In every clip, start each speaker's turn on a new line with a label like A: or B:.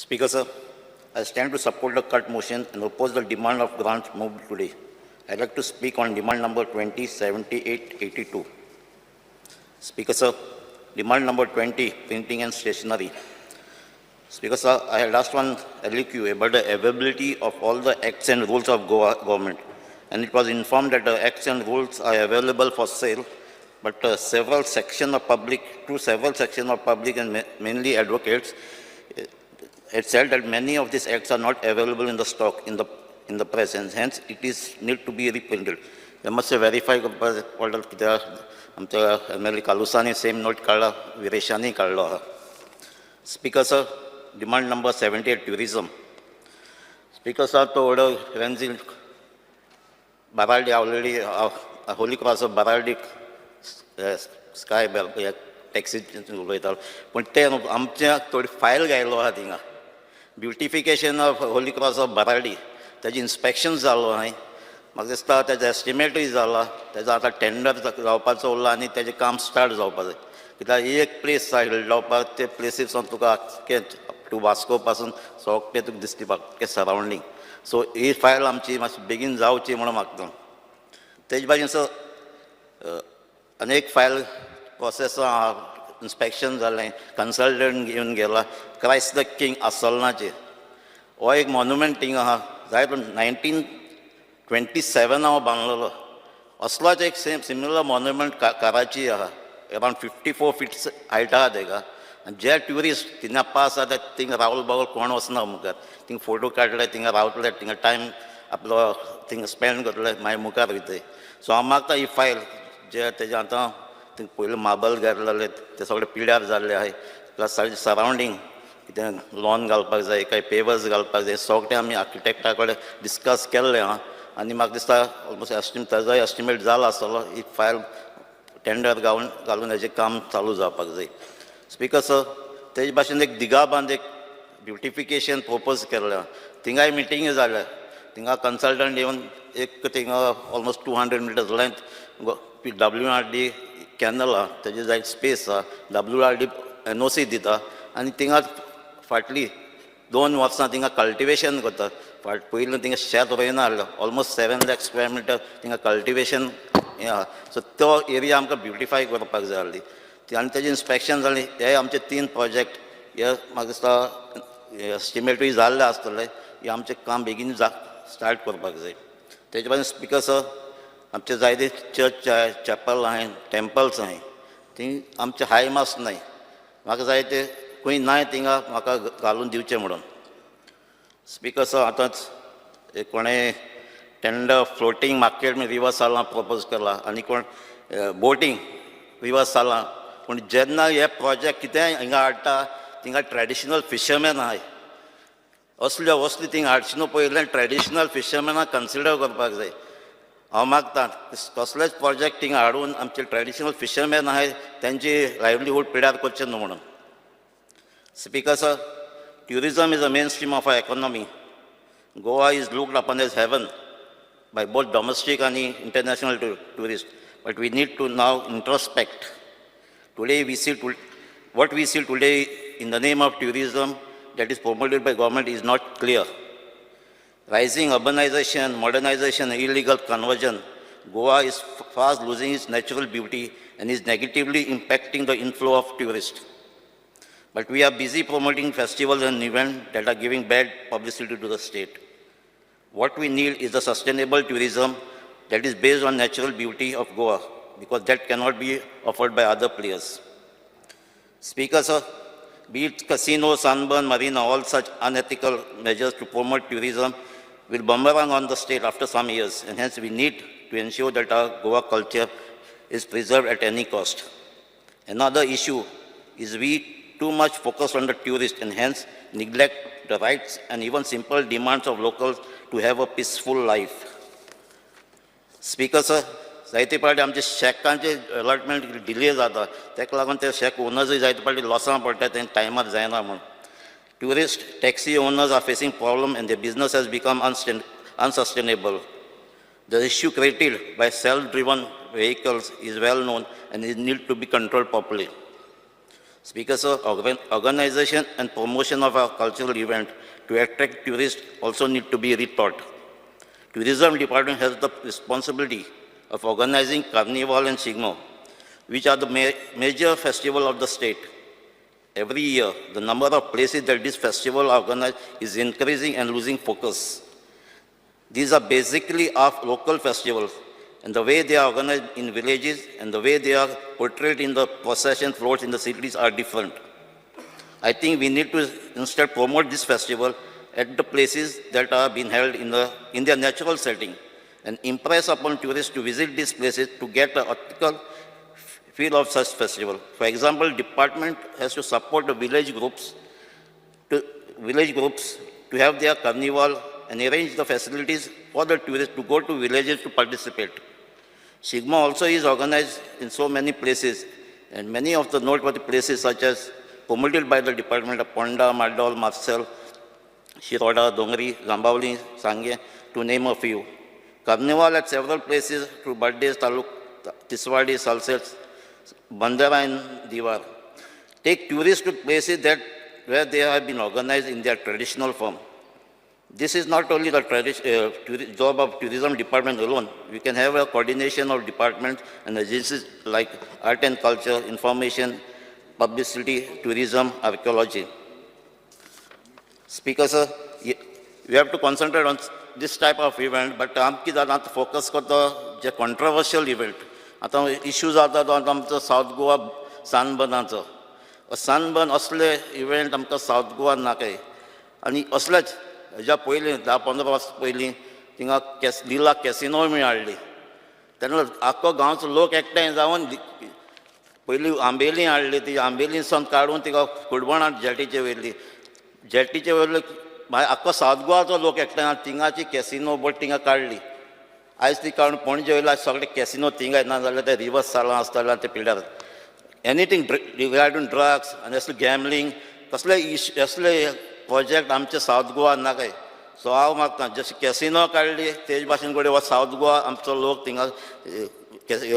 A: Speaker, sir, I stand to support the cut motion and oppose the demand of grants moved today. I'd like to speak on demand number 207882. Speaker, sir, demand number 20, printing and stationery. Speaker, sir, I had asked one LEQ about the availability of all the acts and rules of Goa government, and it was informed that the acts and rules are available for sale, but several sections of public and mainly advocates, it said that many of these acts are not available in the stock in the press, and hence it is need to be reprinted. They must verify आमच्या MLA कालुसानी same note काढला, विरेशांनी काढलो आहा. Speaker, sir, demand number 78, tourism. Speaker, sir, तो वडो रेंजिल Baraldi already Holy Cross of Baraldi sky taxi उलयता, पण ते आमच्या थोडी फायल घायलो आहा थिंगा. Beautification of Holy Cross of Baraldi तेजे इन्स्पेक्शन जालो हांवें. म्हाका दिसता तेजो एस्टिमेटूय जाला, तेजो आतां टेंडर जावपाचो उरला आनी तेजें काम स्टार्ट जावपाक जाय. कित्याक एक प्लेस हिल जावपाक ते प्लेसीसान तुका टू वास्को पासून सोगटे तुका दिसता ते सरावंडींग. सो ही फायल आमची मातशी बेगीन जावची म्हणून मागता. तेजे भाशेन अनेक फायल प्रोसेस इन्स्पेक्शन जालें, कन्सल्टंट घेवन गेला. क्रायस्ट द किंग आसोलनाचेर हो एक मॉन्युमेंट थिंग आहा, जाय तो 1927 हांव बांदलेलो. असलोच एक सिमिलर मॉन्युमेंट कराची आहा, अरावंड 54 फीट्स हायट आहा तेका. आनी जे ट्युरिस्ट थिंगा पास जाता थिंगा रावल बावल कोण वचना मुखार. थिंगा फोटो काडले, थिंगा रावतले, थिंगा टायम आपलो थिंगा स्पेंड करतले, मागीर मुखार वयतले. सो हांव मागता ही फायल जे तेजे आतां थिंगा पयलीं मार्बल घातलेले ते सगळे पिड्यार जाल्ले आहाय, प्लस सरावंडींग कितें लॉन घालपाक जाय, काय पेवर्स घालपाक जाय, सगळें आमी आर्किटेक्टा कडेन डिस्कस केल्लें आहा. आनी म्हाका दिसता ऑलमोस्ट तेजोय एस्टिमेट जाला आसतलो. ही फायल टेंडर घालून हेजें काम चालू जावपाक जाय. स्पिकर, सर, तेजे भाशेन एक दिगाबांद एक ब्युटिफिकेशन प्रपोज केल्लें आहा. थिंगाय मिटींग जाल्या. थिंगा कन्सल्टंट येवन एक थिंगा almost 200 metres length WRD canal आहा, तेजे जाय स्पेस आहा. WRD NOC दिता आनी थिंगा फाटलीं 2 वर्सां थिंगा कल्टिवेशन करता. पयलीं थिंगा शेत रोयना आहलो, ऑलमोस्ट 7 लाख स्क्वेअर मिटर थिंगा कल्टिवेशन हें आहा. सो तो एरिया आमकां ब्युटिफाय करपाक जाय आहली. आनी तेजें इन्स्पेक्शन जालें. हे आमचे 3 प्रोजेक्ट हे म्हाका दिसता एस्टिमेटूय जाल्ले आसतले. हे आमचें काम बेगीन स्टार्ट करपाक जाय. तेजे भाशेन स्पिकर, सर, आमचे जायते चर्च आहाय, चॅपल आहाय, टेंपल्स आहाय, थंय आमचे हाय मास नाय. म्हाका जाय ते खंय नाय थिंगा म्हाका घालून दिवचें म्हणून. स्पिकर, सर, आतांच एक कोणें टेंडर फ्लोटींग मार्केट रिवर सालां प्रपोज केला आनी कोण बोटींग रिवर सालां. पूण जेन्ना हे प्रोजेक्ट कितेंय हिंगा हाडटा थिंगा ट्रेडिशनल फिशरमॅन आहाय. असल्यो वस्तू थिंगा हाडची न्हू, पयलें ट्रेडिशनल फिशरमॅनाक कन्सिडर करपाक जाय. हांव मागतां कसलेच प्रोजेक्ट थिंगा हाडून आमचे ट्रेडिशनल फिशरमॅन आहाय तेंची लायवलीहूड पिड्यार करचें न्हू म्हणून. Speaker, sir, tourism is a mainstream of our economy. Goa is looked upon as heaven by both domestic and international tourists. But we need to now introspect. What we see today in the name of tourism that is promoted by government is not clear. Rising urbanization, modernization, and illegal conversion, Goa is fast losing its natural beauty and is negatively impacting the inflow of tourists. But we are busy promoting festivals and events that are giving bad publicity to the state. What we need is a sustainable tourism that is based on natural beauty of Goa, because that cannot be offered by other players. Speaker, sir, be it casino, sunburn, marina, all such unethical measures to promote tourism will boomerang on the state after some years, and hence we need to ensure that our Goa culture is preserved at any cost. Another issue is we too much focus on the tourist and hence neglect the rights and even simple demands of locals to have a peaceful life. Speaker, sir, जायते फावटी आमचे शेकांचे allotment delay जाता, ताका लागून ते shake ओनर्सूय जायते फावटी लॉसां पडटा, तें टायमार जायना म्हूण. Tourist taxi owners are facing problems and their business has become unsustainable. The issue created by self-driven vehicles is well known and it needs to be controlled properly. Speaker, sir, organization and promotion of our cultural event to attract tourists also need to be rethought. Tourism department has the responsibility of organizing Carnival and Sigmo, which are the major festival of the state. Every year, the number of places that this festival organized is increasing and losing focus. These are basically our local festivals, and the way they are organized in villages and the way they are portrayed in the procession floats in the cities are different. I think we need to instead promote this festival at the places that are being held in their natural setting and impress upon tourists to visit these places to get an authentic feel of such festival. For example, department has to support the village groups to have their carnival and arrange the facilities for the tourists to go to villages to participate. Sigma also is organized in so many places, and many of the noteworthy places such as promoted by the department of Ponda, Maldol, Marcel, Shiroda, Dongri, Zambavli, Sangye, to name a few. Carnival at several places through birthdays, Taluk, Tiswadi, Salsets, Bandara and Diwar. Take tourists to places where they have been organized in their traditional form. This is not only the job of tourism department alone. We can have a coordination of departments and agencies like art and culture, information, publicity, tourism, archaeology. Speaker, sir, we have to concentrate on this type of event, but आमकी जाता focus करतो जे controversial event. आता issues जाता तो आमचं South Goa sunburnaचं. Sunburn असले event आमकां South Goa नाकाय. आणि असलेच हेज्या पयलीं 10-15 वर्स पयलीं थिंगा लिला कॅसिनो मेळ्ळी. तेन्ना आख्खो गांवचो लोक एकठांय जावन पयलीं आंबेली हाडली, ती आंबेलीसान काडून तिका कुडबणां जेटीचेर व्हेली. जेटीचेर व्हेले भायर आख्खो सावथ गोवाचो लोक एकठांय थिंगाची कॅसिनो बोट थिंगा काडली. आयज ती काडून पणजे वयला सगळे कॅसिनो थिंगाय ना जाल्यार ते रिवर्स सालां आसताले ते पिड्यार. एनीथींग रिगार्डींग ड्रग्स आनी असले गॅमलींग असले प्रोजेक्ट आमचे सावथ गोवा नाकाय. सो हांव मागता जशी कॅसिनो काडली तेज भाशेन कडेन हो सावथ गोवा आमचो लोक थिंगा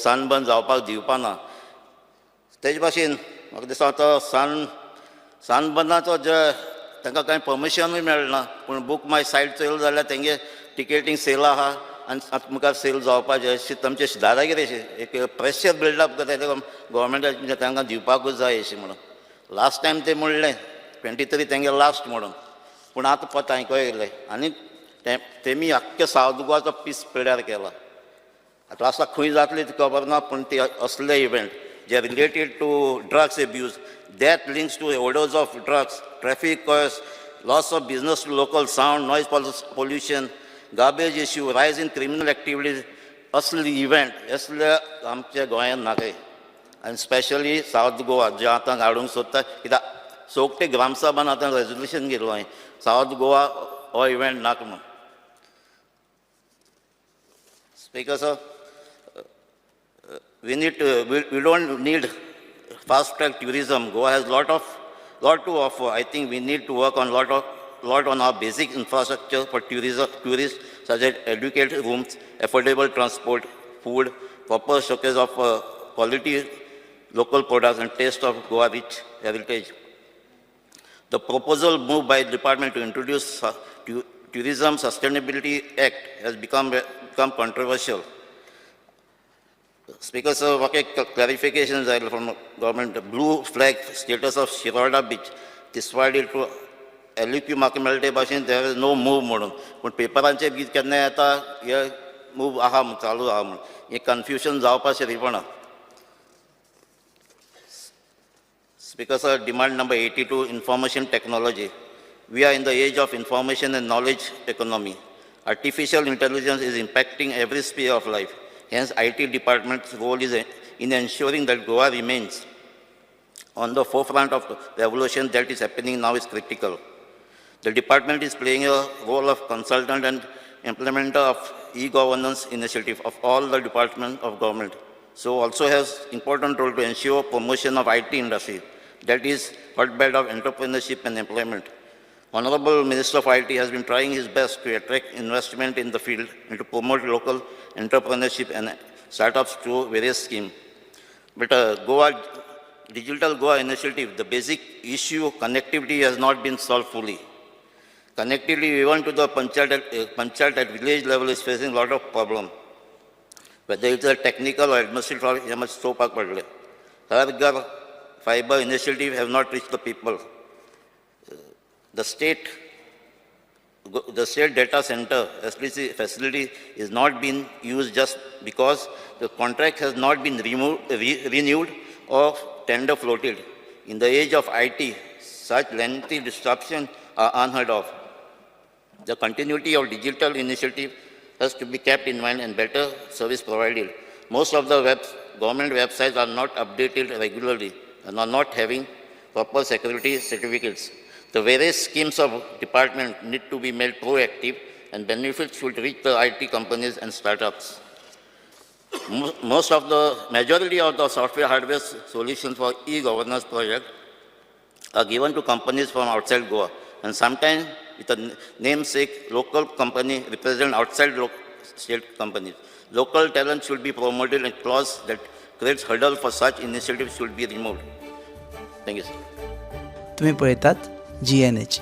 A: सनबर्न जावपाक दिवपाना. तेज भाशेन म्हाका दिसता तो सनबर्नाचो जे तांकां कांय परमिशनूय मेळना, पूण बूक माय सायट चयलो जाल्यार तेंगे टिकेटींग सेल आहा आनी आतां मुखार सेल जावपाचें अशी तांचे दादागिरी अशी एक प्रेशर बिल्डअप करता गोवोरमेंटाचें तांकां दिवपाकूच जाय अशें म्हणून. लास्ट टायम ते म्हणलें 23 तेंगे लास्ट म्हणून, पूण आतां पत आयको येयलें आनी तेमी आख्ख्या सावथ गोवाचो पीस पिड्यार केला. आतां आसा खंय जातली ती खबर ना, पूण ते असले इव्हेंट जे related to drugs abuse, death links to overdose of drugs, traffic कॉयर्स, loss of business to local सावंड, noise pollution, garbage issue, rise in criminal activities, असले इव्हेंट असले आमच्या गोंयांत नाकाय. आनी स्पेशली सावथ गोवा जे आतां हाडूंक सोदता, कित्याक सोगटे ग्रामसभान आतां रेजोल्युशन केलो हांवें सावथ गोवा हो इव्हेंट नाका म्हूण. Speaker sir, we don't need fast track tourism. Goa has lot to offer. I think we need to work on lot on our basic infrastructure for tourists such as educated rooms, affordable transport, food, proper showcase of quality local products and taste of Goa rich heritage. The proposal moved by the department to introduce Tourism Sustainability Act has become controversial. Speaker, sir, what clarifications are from government? The blue flag status of Shiroda beach, Tiswadi to LQ Makimalte Bashin, there is no move modern. But paper and check is can move aham, chalu aham. A confusion Zawpa Rivana. Speaker, sir, demand number 82, information technology. We are in the age of information and knowledge economy. Artificial intelligence is impacting every sphere of life. Hence, IT department's role is in ensuring that Goa remains on the forefront of the revolution that is happening now is critical. The department is playing a role of consultant and implementer of e-governance initiative of all the departments of government. So also has important role to ensure promotion of IT industry, that is hotbed of entrepreneurship and employment. Honorable Minister of IT has been trying his best to attract investment in the field and to promote local entrepreneurship and startups through various schemes. But Goa Digital Goa initiative, the basic issue of connectivity has not been solved fully. Connectivity even to the panchayat at village level is facing a lot of problem. Whether it's a technical or administrative, it must stop padle. However, fiber initiative have not reached the people. The state data center facility is not being used just because the contract has not been renewed or tender floated. In the age of IT, such lengthy disruptions are unheard of. The continuity of digital initiative has to be kept in mind and better service provided. Most of the government websites are not updated regularly and are not having proper security certificates. The various schemes of department need to be made proactive and benefits should reach the IT companies and startups. Majority of the software hardware solutions for e-governance project are given to companies from outside Goa, and sometimes with a namesake local company represent outside state companies. Local talent should be promoted and clause that creates hurdle for such initiatives should be removed. Thank you, sir.
B: तुम्ही पळयतात GNH.